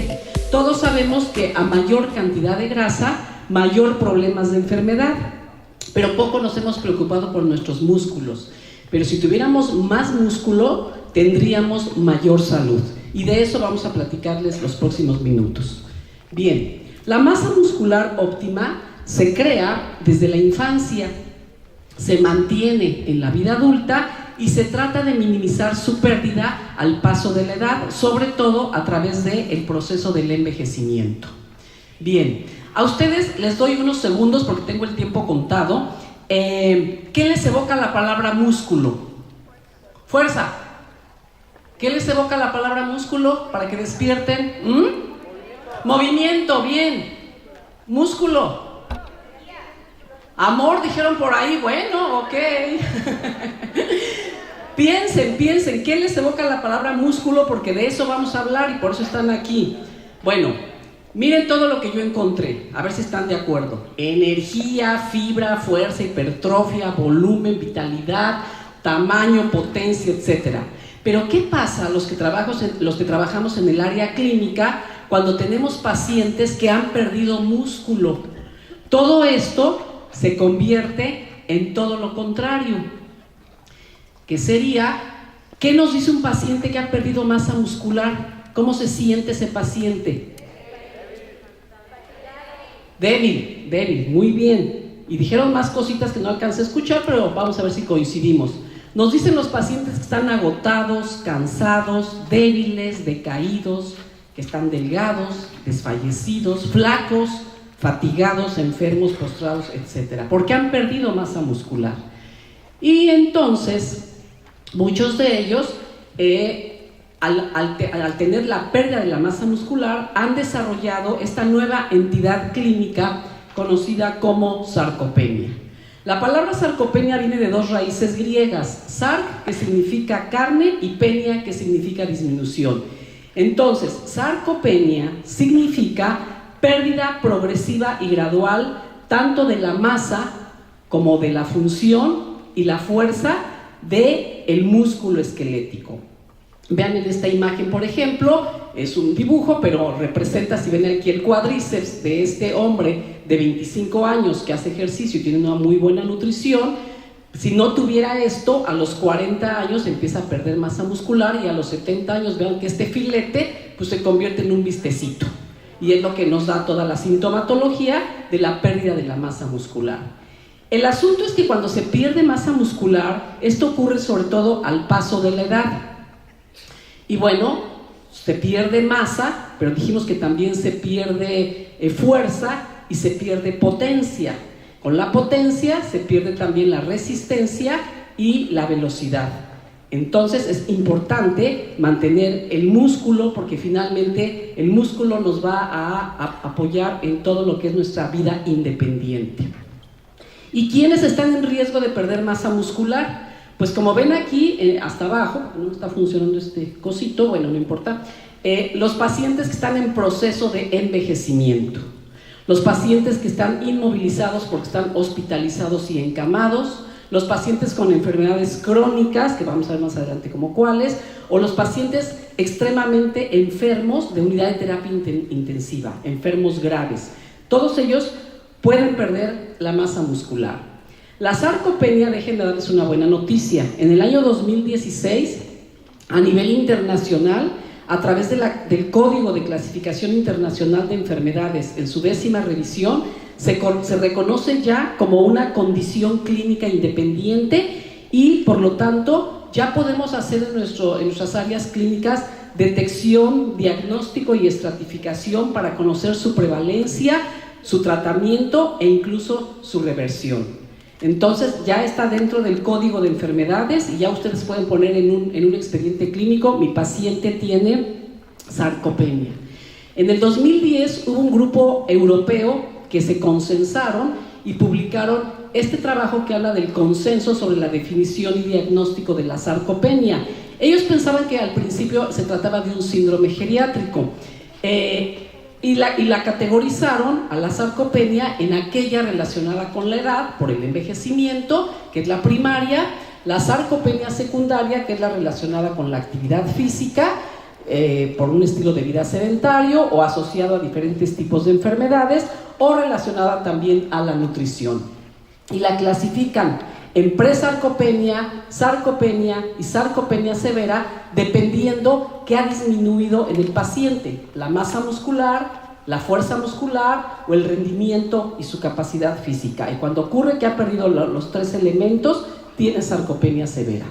envejece. Todos sabemos que a mayor cantidad de grasa, mayor problemas de enfermedad, pero poco nos hemos preocupado por nuestros músculos. Pero si tuviéramos más músculo, tendríamos mayor salud. Y de eso vamos a platicarles los próximos minutos. Bien, la masa muscular óptima se crea desde la infancia, se mantiene en la vida adulta y se trata de minimizar su pérdida al paso de la edad, sobre todo a través del proceso del envejecimiento. Bien, a ustedes les doy unos segundos porque tengo el tiempo contado. ¿Qué les evoca la palabra músculo? Fuerza. ¿Qué les evoca la palabra músculo para que despierten? Movimiento, bien. Músculo. Amor, dijeron por ahí, bueno, ok. Piensen, ¿qué les evoca la palabra músculo? Porque de eso vamos a hablar y por eso están aquí. Bueno, miren todo lo que yo encontré, a ver si están de acuerdo. Energía, fibra, fuerza, hipertrofia, volumen, vitalidad, tamaño, potencia, etc. Pero ¿qué pasa a los que trabajamos en el área clínica cuando tenemos pacientes que han perdido músculo? Todo esto se convierte en todo lo contrario, que sería, ¿qué nos dice un paciente que ha perdido masa muscular? ¿Cómo se siente ese paciente? Débil, muy bien. Y dijeron más cositas que no alcancé a escuchar, pero vamos a ver si coincidimos. Nos dicen los pacientes que están agotados, cansados, débiles, decaídos, que están delgados, desfallecidos, flacos, fatigados, enfermos, postrados, etc. Porque han perdido masa muscular. Y entonces, muchos de ellos, al tener la pérdida de la masa muscular, han desarrollado esta nueva entidad clínica conocida como sarcopenia. La palabra sarcopenia viene de dos raíces griegas, sarc, que significa carne, y penia, que significa disminución. Entonces, sarcopenia significa pérdida progresiva y gradual tanto de la masa como de la función y la fuerza del músculo esquelético. Vean en esta imagen, por ejemplo, es un dibujo, pero representa, si ven aquí, el cuádriceps de este hombre de 25 años que hace ejercicio y tiene una muy buena nutrición. Si no tuviera esto, a los 40 años empieza a perder masa muscular y a los 70 años, vean que este filete pues se convierte en un bistecito. Y es lo que nos da toda la sintomatología de la pérdida de la masa muscular. El asunto es que cuando se pierde masa muscular, esto ocurre sobre todo al paso de la edad. Y bueno, se pierde masa, pero dijimos que también se pierde fuerza y se pierde potencia. Con la potencia se pierde también la resistencia y la velocidad. Entonces es importante mantener el músculo porque finalmente el músculo nos va a apoyar en todo lo que es nuestra vida independiente. ¿Y quiénes están en riesgo de perder masa muscular? Pues como ven aquí, hasta abajo, no está funcionando este cosito, bueno, no importa, los pacientes que están en proceso de envejecimiento, los pacientes que están inmovilizados porque están hospitalizados y encamados, los pacientes con enfermedades crónicas, que vamos a ver más adelante como cuáles, o los pacientes extremadamente enfermos de unidad de terapia intensiva, enfermos graves. Todos ellos pueden perder la masa muscular. La sarcopenia, déjenme darles una buena noticia. En el año 2016, a nivel internacional, a través del Código de Clasificación Internacional de Enfermedades, en su 10ª revisión, se reconoce ya como una condición clínica independiente y, por lo tanto, ya podemos hacer en nuestras áreas clínicas detección, diagnóstico y estratificación para conocer su prevalencia, su tratamiento e incluso su reversión. Entonces ya está dentro del código de enfermedades y ya ustedes pueden poner en un expediente clínico: mi paciente tiene sarcopenia. En el 2010 hubo un grupo europeo que se consensaron y publicaron este trabajo que habla del consenso sobre la definición y diagnóstico de la sarcopenia. Ellos pensaban que al principio se trataba de un síndrome geriátrico y la categorizaron a la sarcopenia en aquella relacionada con la edad por el envejecimiento, que es la primaria, la sarcopenia secundaria, que es la relacionada con la actividad física, por un estilo de vida sedentario o asociado a diferentes tipos de enfermedades o relacionada también a la nutrición. Y la clasifican en presarcopenia, sarcopenia y sarcopenia severa, dependiendo que ha disminuido en el paciente: la masa muscular, la fuerza muscular o el rendimiento y su capacidad física. Y cuando ocurre que ha perdido los tres elementos, tiene sarcopenia severa.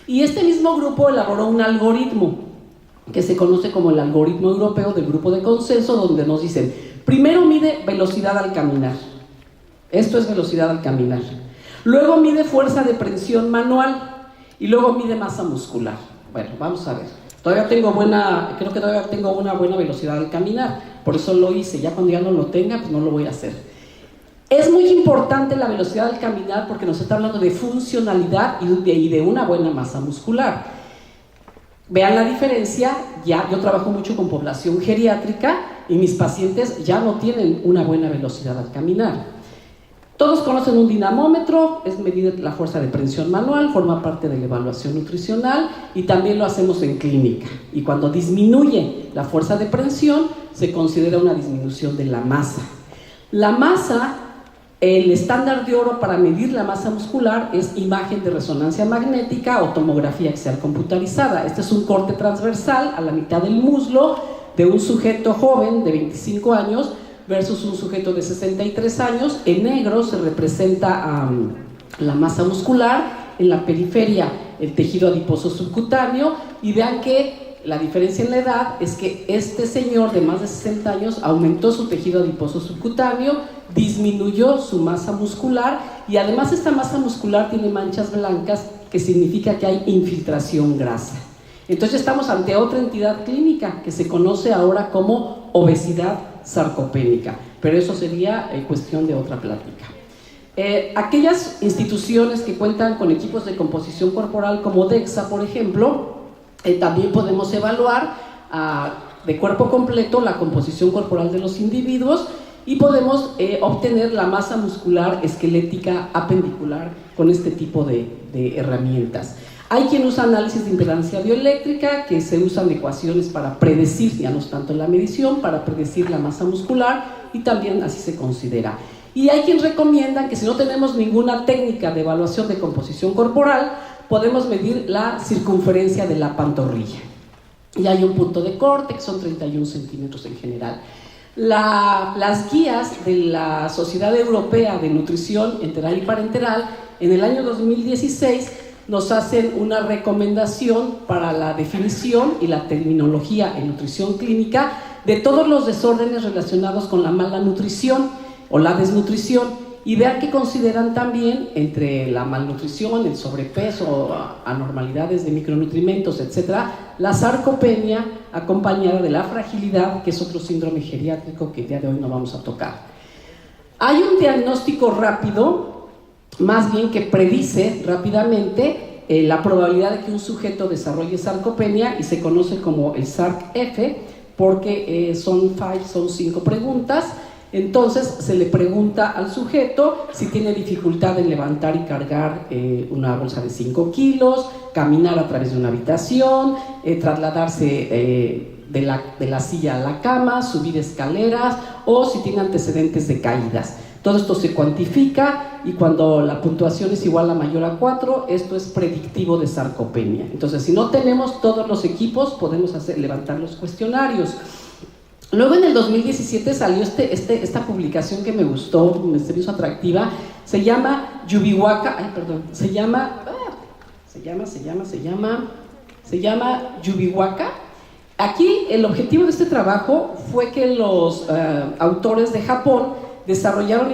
Y este mismo grupo elaboró un algoritmo que se conoce como el algoritmo europeo del grupo de consenso, donde nos dicen: primero mide velocidad al caminar. Esto es velocidad al caminar. Luego mide fuerza de presión manual y luego mide masa muscular. Bueno, vamos a ver. Creo que todavía tengo una buena velocidad al caminar, por eso lo hice. Ya cuando ya no lo tenga, pues no lo voy a hacer. Es muy importante la velocidad al caminar porque nos está hablando de funcionalidad y de una buena masa muscular. Vean la diferencia. Ya yo trabajo mucho con población geriátrica y mis pacientes ya no tienen una buena velocidad al caminar. Todos conocen un dinamómetro, es medir la fuerza de presión manual, forma parte de la evaluación nutricional y también lo hacemos en clínica. Y cuando disminuye la fuerza de presión, se considera una disminución de la masa. La masa, el estándar de oro para medir la masa muscular es imagen de resonancia magnética o tomografía axial computarizada. Este es un corte transversal a la mitad del muslo de un sujeto joven de 25 años versus un sujeto de 63 años. En negro se representa la masa muscular, en la periferia el tejido adiposo subcutáneo, y vean que la diferencia en la edad es que este señor de más de 60 años aumentó su tejido adiposo subcutáneo, disminuyó su masa muscular y además esta masa muscular tiene manchas blancas, que significa que hay infiltración grasa. Entonces estamos ante otra entidad clínica que se conoce ahora como obesidad sarcopénica, pero eso sería cuestión de otra plática. Aquellas instituciones que cuentan con equipos de composición corporal como DEXA, por ejemplo, también podemos evaluar de cuerpo completo la composición corporal de los individuos y podemos obtener la masa muscular esquelética apendicular con este tipo de herramientas. Hay quien usa análisis de impedancia bioeléctrica, que se usan ecuaciones para predecir, ya no es tanto la medición, para predecir la masa muscular, y también así se considera. Y hay quien recomienda que si no tenemos ninguna técnica de evaluación de composición corporal, podemos medir la circunferencia de la pantorrilla. Y hay un punto de corte, que son 31 centímetros en general. Las guías de la Sociedad Europea de Nutrición Enteral y Parenteral, en el año 2016, nos hacen una recomendación para la definición y la terminología en nutrición clínica de todos los desórdenes relacionados con la mala nutrición o la desnutrición, y vean que consideran también entre la malnutrición, el sobrepeso, anormalidades de micronutrimentos, etcétera, la sarcopenia acompañada de la fragilidad, que es otro síndrome geriátrico que el día de hoy no vamos a tocar. Hay un diagnóstico rápido, más bien que predice rápidamente la probabilidad de que un sujeto desarrolle sarcopenia, y se conoce como el SARC-F porque son 5 preguntas. Entonces se le pregunta al sujeto si tiene dificultad en levantar y cargar una bolsa de 5 kilos, caminar a través de una habitación, trasladarse de la silla a la cama, subir escaleras, o si tiene antecedentes de caídas. Todo esto se cuantifica y cuando la puntuación es igual a mayor a 4, esto es predictivo de sarcopenia. Entonces, si no tenemos todos los equipos, podemos levantar los cuestionarios. Luego en el 2017 salió esta publicación que me gustó, me hizo atractiva, se llama Yubiwaka. Aquí el objetivo de este trabajo fue que los autores de Japón desarrollaron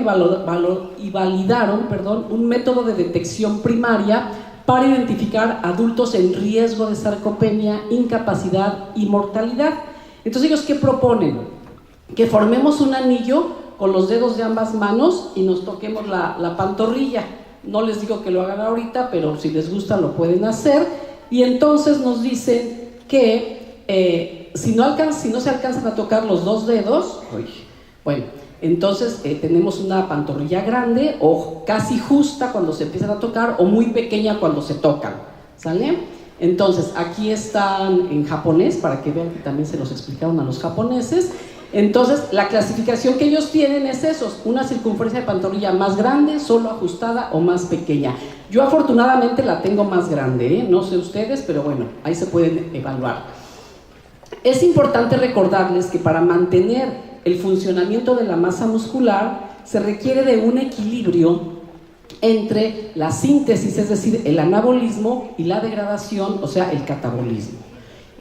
y validaron un método de detección primaria para identificar adultos en riesgo de sarcopenia, incapacidad y mortalidad. Entonces, ¿ellos qué proponen? Que formemos un anillo con los dedos de ambas manos y nos toquemos la pantorrilla. No les digo que lo hagan ahorita, pero si les gusta lo pueden hacer. Y entonces nos dicen que si no se alcanzan a tocar los dos dedos, entonces tenemos una pantorrilla grande o casi justa cuando se empiezan a tocar, o muy pequeña cuando se tocan, ¿sale? Entonces, aquí están en japonés, para que vean que también se los explicaron a los japoneses. Entonces, la clasificación que ellos tienen es eso, una circunferencia de pantorrilla más grande, solo ajustada o más pequeña. Yo afortunadamente la tengo más grande, ¿eh? No sé ustedes, pero bueno, ahí se pueden evaluar. Es importante recordarles que para mantener el funcionamiento de la masa muscular se requiere de un equilibrio entre la síntesis, es decir, el anabolismo, y la degradación, o sea, el catabolismo.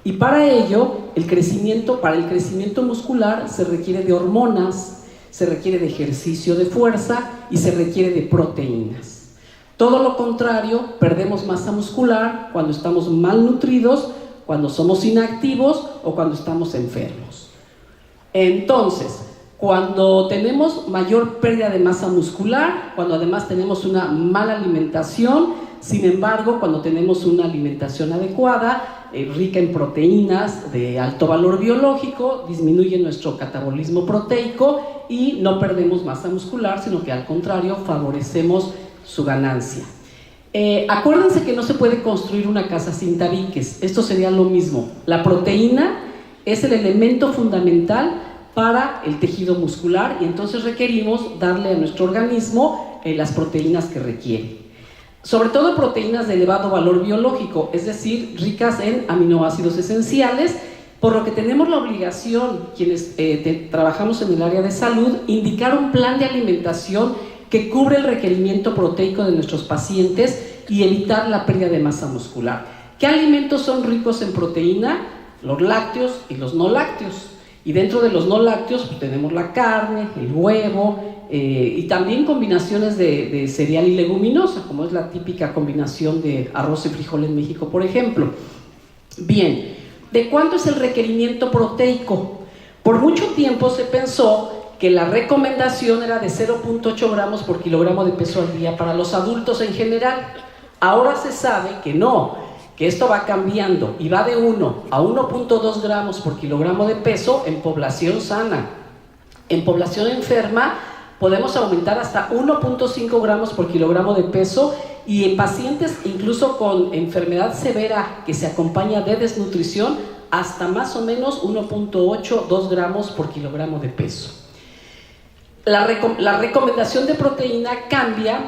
Y para ello, para el crecimiento muscular se requiere de hormonas, se requiere de ejercicio de fuerza y se requiere de proteínas. Todo lo contrario, perdemos masa muscular cuando estamos malnutridos, cuando somos inactivos o cuando estamos enfermos. Entonces, cuando tenemos mayor pérdida de masa muscular, cuando además tenemos una mala alimentación, sin embargo, cuando tenemos una alimentación adecuada, rica en proteínas de alto valor biológico, disminuye nuestro catabolismo proteico y no perdemos masa muscular, sino que al contrario, favorecemos su ganancia. Acuérdense que no se puede construir una casa sin tabiques. Esto sería lo mismo. La proteína es el elemento fundamental para el tejido muscular y entonces requerimos darle a nuestro organismo las proteínas que requiere. Sobre todo proteínas de elevado valor biológico, es decir, ricas en aminoácidos esenciales, por lo que tenemos la obligación, quienes trabajamos en el área de salud, indicar un plan de alimentación que cubre el requerimiento proteico de nuestros pacientes y evitar la pérdida de masa muscular. ¿Qué alimentos son ricos en proteína? Los lácteos y los no lácteos. Y dentro de los no lácteos pues tenemos la carne, el huevo y también combinaciones de cereal y leguminosa, como es la típica combinación de arroz y frijol en México, por ejemplo. Bien, ¿de cuánto es el requerimiento proteico? Por mucho tiempo se pensó que la recomendación era de 0.8 gramos por kilogramo de peso al día para los adultos en general. Ahora se sabe que no, que esto va cambiando y va de 1 a 1.2 gramos por kilogramo de peso en población sana. En población enferma podemos aumentar hasta 1.5 gramos por kilogramo de peso y en pacientes incluso con enfermedad severa que se acompaña de desnutrición hasta más o menos 1.8, 2 gramos por kilogramo de peso. La recomendación de proteína cambia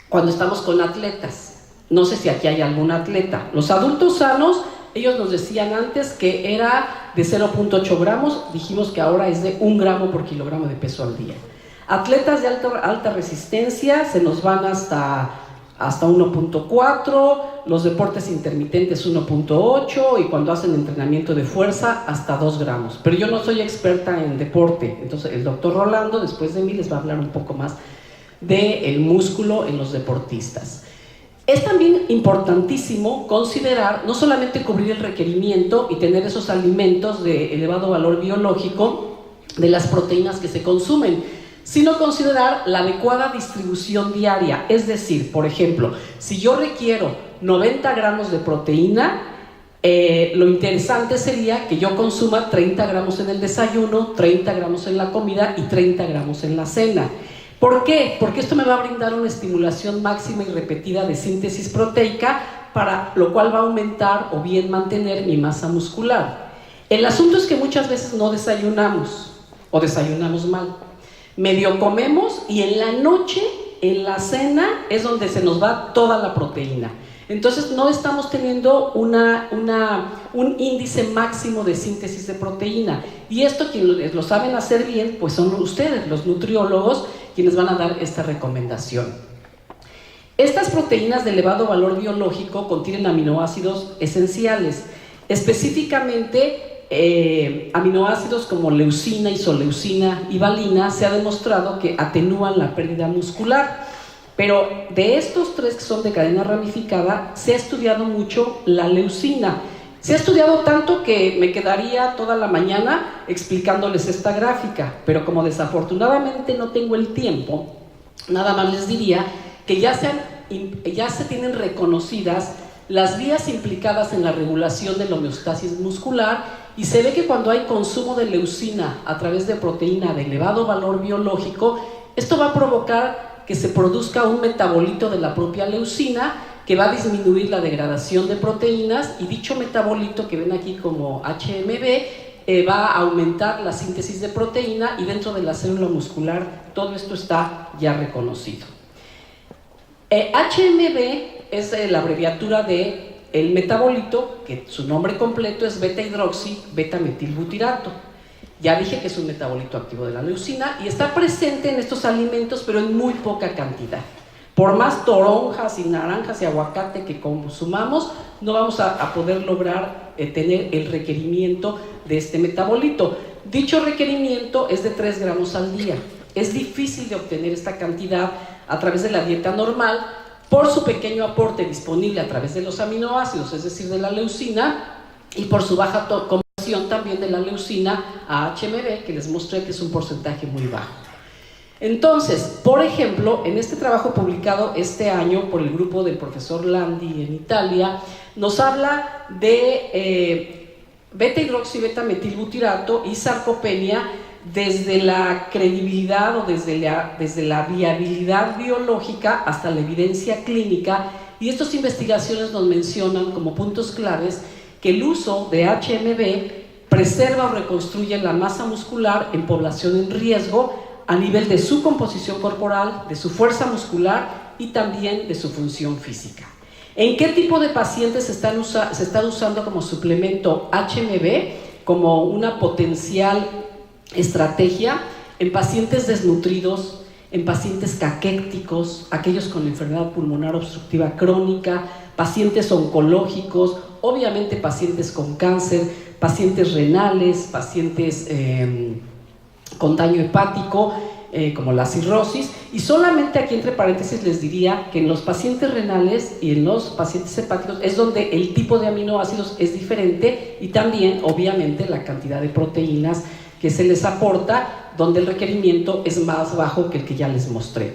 cuando estamos con atletas. No sé si aquí hay algún atleta. Los adultos sanos, ellos nos decían antes que era de 0.8 gramos, dijimos que ahora es de 1 gramo por kilogramo de peso al día. Atletas de alta resistencia se nos van hasta 1.4, los deportes intermitentes 1.8 y cuando hacen entrenamiento de fuerza hasta 2 gramos. Pero yo no soy experta en deporte, entonces el doctor Rolando después de mí les va a hablar un poco más del músculo en los deportistas. Es también importantísimo considerar, no solamente cubrir el requerimiento y tener esos alimentos de elevado valor biológico de las proteínas que se consumen, sino considerar la adecuada distribución diaria. Es decir, por ejemplo, si yo requiero 90 gramos de proteína, lo interesante sería que yo consuma 30 gramos en el desayuno, 30 gramos en la comida y 30 gramos en la cena. ¿Por qué? Porque esto me va a brindar una estimulación máxima y repetida de síntesis proteica, para lo cual va a aumentar o bien mantener mi masa muscular. El asunto es que muchas veces no desayunamos o desayunamos mal. Medio comemos y en la noche, en la cena, es donde se nos va toda la proteína. Entonces no estamos teniendo un índice máximo de síntesis de proteína. Y esto quienes lo saben hacer bien, pues son ustedes, los nutriólogos, quienes van a dar esta recomendación. Estas proteínas de elevado valor biológico contienen aminoácidos esenciales, específicamente aminoácidos como leucina, isoleucina y valina. Se ha demostrado que atenúan la pérdida muscular. Pero de estos tres que son de cadena ramificada, se ha estudiado mucho la leucina. Se ha estudiado tanto que me quedaría toda la mañana explicándoles esta gráfica, pero como desafortunadamente no tengo el tiempo, nada más les diría que ya se tienen reconocidas las vías implicadas en la regulación de la homeostasis muscular y se ve que cuando hay consumo de leucina a través de proteína de elevado valor biológico, esto va a provocar que se produzca un metabolito de la propia leucina que va a disminuir la degradación de proteínas, y dicho metabolito que ven aquí como HMB va a aumentar la síntesis de proteína, y dentro de la célula muscular todo esto está ya reconocido. HMB es la abreviatura de el metabolito, que su nombre completo es beta-hidroxi beta-metilbutirato. Ya dije que es un metabolito activo de la leucina y está presente en estos alimentos, pero en muy poca cantidad. Por más toronjas y naranjas y aguacate que consumamos, no vamos a poder lograr tener el requerimiento de este metabolito. Dicho requerimiento es de 3 gramos al día. Es difícil de obtener esta cantidad a través de la dieta normal por su pequeño aporte disponible a través de los aminoácidos, es decir, de la leucina, y por su baja conversión también de la leucina a HMB, que les mostré que es un porcentaje muy bajo. Entonces, por ejemplo, en este trabajo publicado este año por el grupo del profesor Landi en Italia, nos habla de beta-hidroxi beta-metilbutirato y sarcopenia desde la credibilidad o desde la viabilidad biológica hasta la evidencia clínica, y estas investigaciones nos mencionan como puntos claves que el uso de HMB preserva o reconstruye la masa muscular en población en riesgo a nivel de su composición corporal, de su fuerza muscular y también de su función física. ¿En qué tipo de pacientes se está usando como suplemento HMB como una potencial estrategia? En pacientes desnutridos, en pacientes caquécticos, aquellos con enfermedad pulmonar obstructiva crónica, pacientes oncológicos, obviamente pacientes con cáncer, pacientes renales, pacientes con daño hepático, como la cirrosis. Y solamente aquí entre paréntesis les diría que en los pacientes renales y en los pacientes hepáticos es donde el tipo de aminoácidos es diferente, y también obviamente la cantidad de proteínas que se les aporta, donde el requerimiento es más bajo que el que ya les mostré.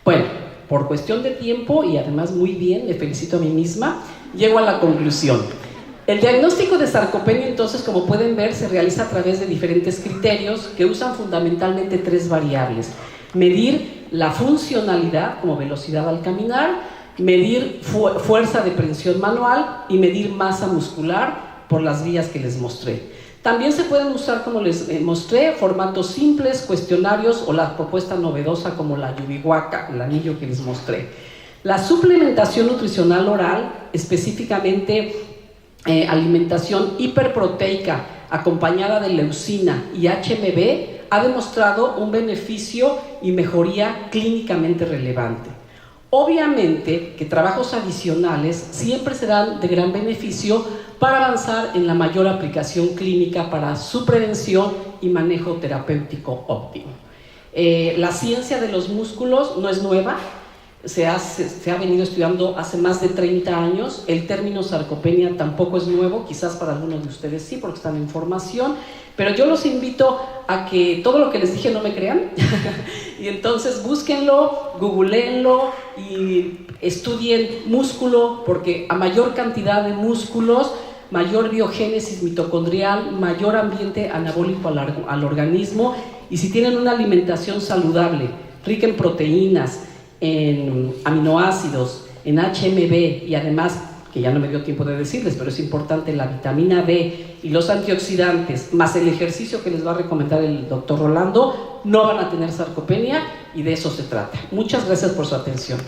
Bueno, por cuestión de tiempo y además muy bien, me felicito a mí misma, llego a la conclusión. El diagnóstico de sarcopenia, entonces, como pueden ver, se realiza a través de diferentes criterios que usan fundamentalmente 3 variables: medir la funcionalidad como velocidad al caminar, medir fuerza de prensión manual y medir masa muscular por las vías que les mostré. También se pueden usar, como les mostré, formatos simples, cuestionarios o la propuesta novedosa como la Yubihuaca, el anillo que les mostré. La suplementación nutricional oral, específicamente alimentación hiperproteica acompañada de leucina y HMB, ha demostrado un beneficio y mejoría clínicamente relevante. Obviamente que trabajos adicionales siempre serán de gran beneficio para avanzar en la mayor aplicación clínica para su prevención y manejo terapéutico óptimo. La ciencia de los músculos no es nueva, se ha venido estudiando hace más de 30 años. El término sarcopenia tampoco es nuevo, quizás para algunos de ustedes sí, porque están en formación, pero yo los invito a que todo lo que les dije no me crean y entonces búsquenlo, googleenlo y estudien músculo, porque a mayor cantidad de músculos, mayor biogénesis mitocondrial, mayor ambiente anabólico al organismo, y si tienen una alimentación saludable, rica en proteínas, en aminoácidos, en HMB y además, que ya no me dio tiempo de decirles, pero es importante, la vitamina D y los antioxidantes, más el ejercicio que les va a recomendar el doctor Rolando, no van a tener sarcopenia, y de eso se trata. Muchas gracias por su atención.